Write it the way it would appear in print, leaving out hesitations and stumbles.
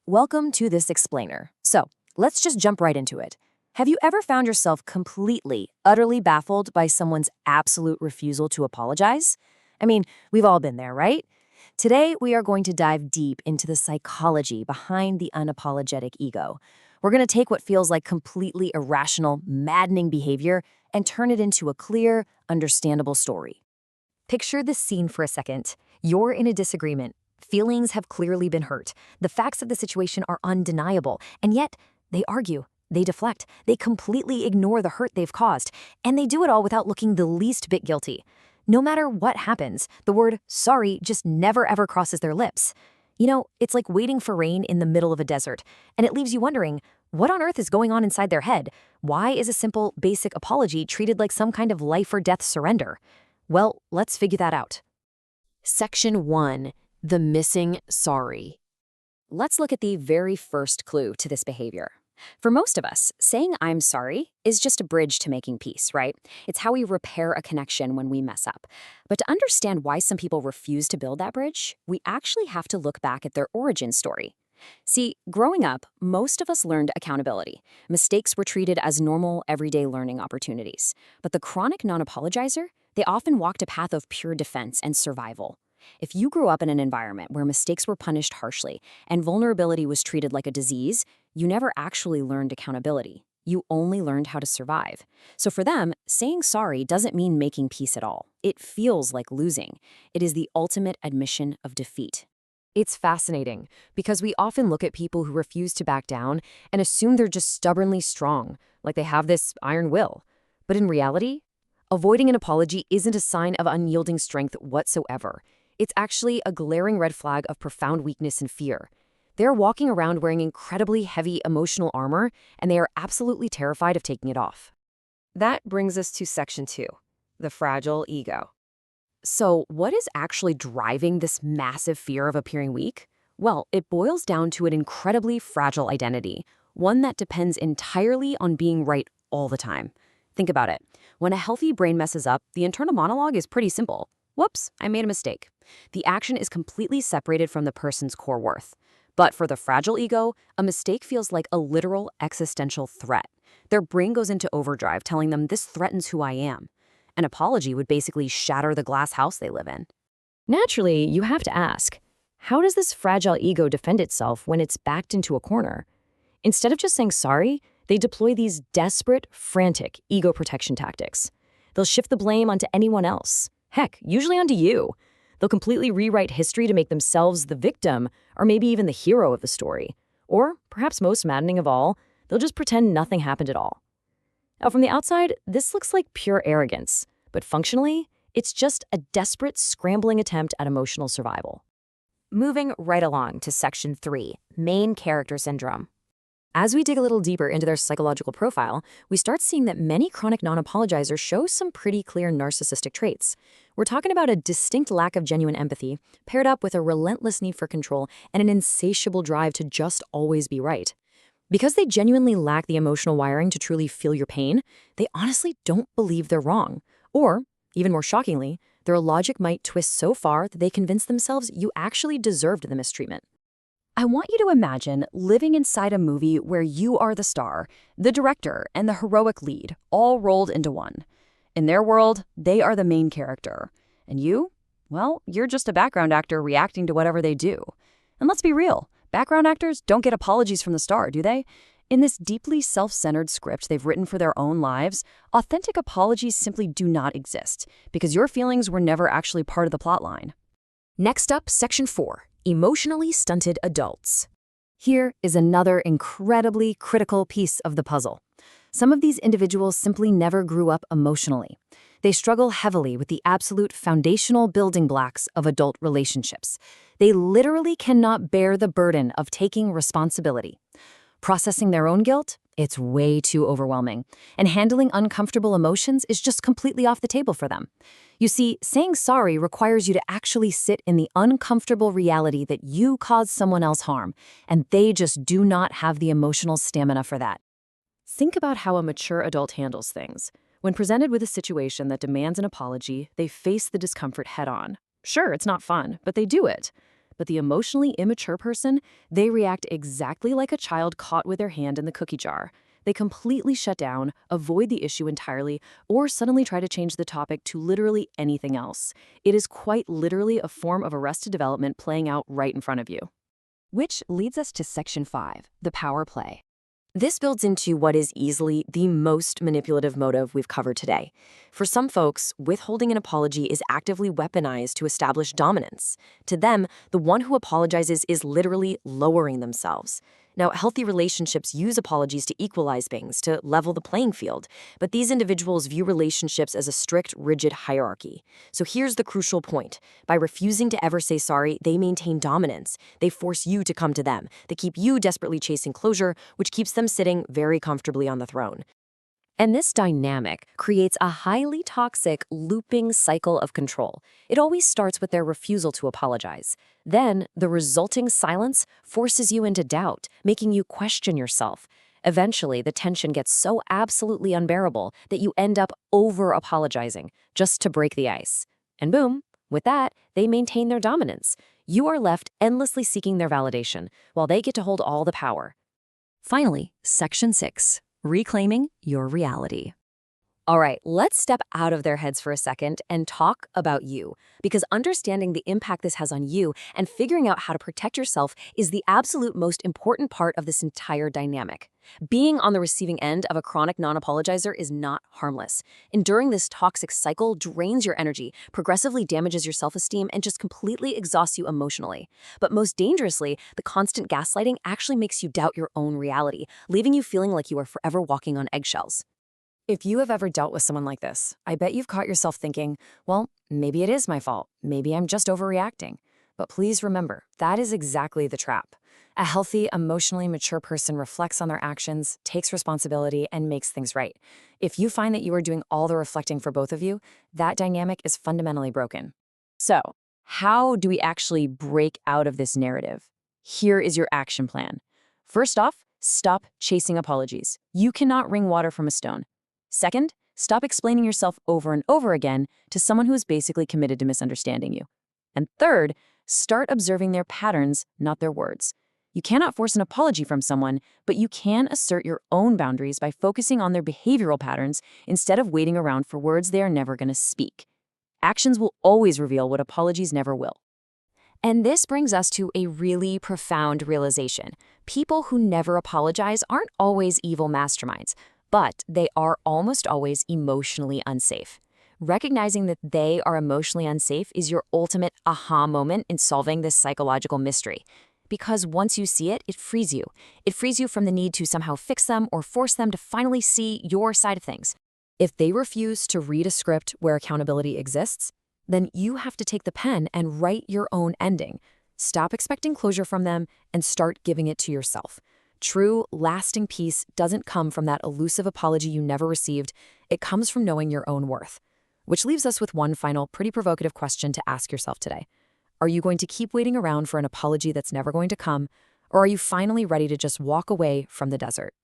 Welcome to this explainer. So, let's just jump right into it. Have you ever found yourself completely, utterly baffled by someone's absolute refusal to apologize? I mean, we've all been there, right? Today, we are going to dive deep into the psychology behind the unapologetic ego. We're going to take what feels like completely irrational, maddening behavior and turn it into a clear, understandable story. Picture this scene for a second. You're in a disagreement. Feelings have clearly been hurt. The facts of the situation are undeniable, and yet they argue, they deflect, they completely ignore the hurt they've caused, and they do it all without looking the least bit guilty. No matter what happens, the word sorry just never ever crosses their lips. You know, it's like waiting for rain in the middle of a desert, and it leaves you wondering, what on earth is going on inside their head? Why is a simple, basic apology treated like some kind of life or death surrender? Well, let's figure that out. Section 1. The missing sorry. Let's look at the very first clue to this behavior. For most of us, saying I'm sorry is just a bridge to making peace, right? It's how we repair a connection when we mess up. But to understand why some people refuse to build that bridge, we actually have to look back at their origin story. See, growing up, most of us learned accountability. Mistakes were treated as normal, everyday learning opportunities. But the chronic non-apologizer, they often walked a path of pure defense and survival. If you grew up in an environment where mistakes were punished harshly and vulnerability was treated like a disease, you never actually learned accountability. You only learned how to survive. So for them, saying sorry doesn't mean making peace at all. It feels like losing. It is the ultimate admission of defeat. It's fascinating because we often look at people who refuse to back down and assume they're just stubbornly strong, like they have this iron will. But in reality, avoiding an apology isn't a sign of unyielding strength whatsoever. It's actually a glaring red flag of profound weakness and fear. They're walking around wearing incredibly heavy emotional armor, and they are absolutely terrified of taking it off. That brings us to Section 2, the fragile ego. So, what is actually driving this massive fear of appearing weak? Well, it boils down to an incredibly fragile identity, one that depends entirely on being right all the time. Think about it. When a healthy brain messes up, the internal monologue is pretty simple. Whoops, I made a mistake. The action is completely separated from the person's core worth. But for the fragile ego, a mistake feels like a literal existential threat. Their brain goes into overdrive, telling them this threatens who I am. An apology would basically shatter the glass house they live in. Naturally, you have to ask, how does this fragile ego defend itself when it's backed into a corner? Instead of just saying sorry, they deploy these desperate, frantic ego protection tactics. They'll shift the blame onto anyone else. Heck, usually onto you. They'll completely rewrite history to make themselves the victim, or maybe even the hero of the story. Or, perhaps most maddening of all, they'll just pretend nothing happened at all. Now, from the outside, this looks like pure arrogance, but functionally, it's just a desperate, scrambling attempt at emotional survival. Moving right along to Section 3, Main Character Syndrome. As we dig a little deeper into their psychological profile, we start seeing that many chronic non-apologizers show some pretty clear narcissistic traits. We're talking about a distinct lack of genuine empathy, paired up with a relentless need for control and an insatiable drive to just always be right. Because they genuinely lack the emotional wiring to truly feel your pain, they honestly don't believe they're wrong. Or, even more shockingly, their logic might twist so far that they convince themselves you actually deserved the mistreatment. I want you to imagine living inside a movie where you are the star, the director, and the heroic lead, all rolled into one. In their world, they are the main character. And you? Well, you're just a background actor reacting to whatever they do. And let's be real, background actors don't get apologies from the star, do they? In this deeply self-centered script they've written for their own lives, authentic apologies simply do not exist, because your feelings were never actually part of the plotline. Next up, Section 4. Emotionally stunted adults. Here is another incredibly critical piece of the puzzle. Some of these individuals simply never grew up emotionally. They struggle heavily with the absolute foundational building blocks of adult relationships. They literally cannot bear the burden of taking responsibility. Processing their own guilt? It's way too overwhelming. And handling uncomfortable emotions is just completely off the table for them. You see, saying sorry requires you to actually sit in the uncomfortable reality that you caused someone else harm, and they just do not have the emotional stamina for that. Think about how a mature adult handles things. When presented with a situation that demands an apology, they face the discomfort head-on. Sure, it's not fun, but they do it. But the emotionally immature person, they react exactly like a child caught with their hand in the cookie jar. They completely shut down, avoid the issue entirely, or suddenly try to change the topic to literally anything else. It is quite literally a form of arrested development playing out right in front of you. Which leads us to Section 5, the power play. This builds into what is easily the most manipulative motive we've covered today. For some folks, withholding an apology is actively weaponized to establish dominance. To them, the one who apologizes is literally lowering themselves. Now, healthy relationships use apologies to equalize things, to level the playing field, but these individuals view relationships as a strict, rigid hierarchy. So here's the crucial point. By refusing to ever say sorry, they maintain dominance. They force you to come to them. They keep you desperately chasing closure, which keeps them sitting very comfortably on the throne. And this dynamic creates a highly toxic, looping cycle of control. It always starts with their refusal to apologize. Then, the resulting silence forces you into doubt, making you question yourself. Eventually, the tension gets so absolutely unbearable that you end up over-apologizing, just to break the ice. And boom, with that, they maintain their dominance. You are left endlessly seeking their validation, while they get to hold all the power. Finally, Section 6. Reclaiming your reality. All right, let's step out of their heads for a second and talk about you, because understanding the impact this has on you and figuring out how to protect yourself is the absolute most important part of this entire dynamic. Being on the receiving end of a chronic non-apologizer is not harmless. Enduring this toxic cycle drains your energy, progressively damages your self-esteem, and just completely exhausts you emotionally. But most dangerously, the constant gaslighting actually makes you doubt your own reality, leaving you feeling like you are forever walking on eggshells. If you have ever dealt with someone like this, I bet you've caught yourself thinking, well, maybe it is my fault. Maybe I'm just overreacting. But please remember, that is exactly the trap. A healthy, emotionally mature person reflects on their actions, takes responsibility, and makes things right. If you find that you are doing all the reflecting for both of you, that dynamic is fundamentally broken. So, how do we actually break out of this narrative? Here is your action plan. First off, stop chasing apologies. You cannot wring water from a stone. Second, stop explaining yourself over and over again to someone who is basically committed to misunderstanding you. And third, start observing their patterns, not their words. You cannot force an apology from someone, but you can assert your own boundaries by focusing on their behavioral patterns instead of waiting around for words they are never going to speak. Actions will always reveal what apologies never will. And this brings us to a really profound realization. People who never apologize aren't always evil masterminds, but they are almost always emotionally unsafe. Recognizing that they are emotionally unsafe is your ultimate aha moment in solving this psychological mystery. Because once you see it, it frees you. It frees you from the need to somehow fix them or force them to finally see your side of things. If they refuse to read a script where accountability exists, then you have to take the pen and write your own ending. Stop expecting closure from them and start giving it to yourself. True, lasting peace doesn't come from that elusive apology you never received. It comes from knowing your own worth. Which leaves us with one final, pretty provocative question to ask yourself today. Are you going to keep waiting around for an apology that's never going to come, or are you finally ready to just walk away from the desert?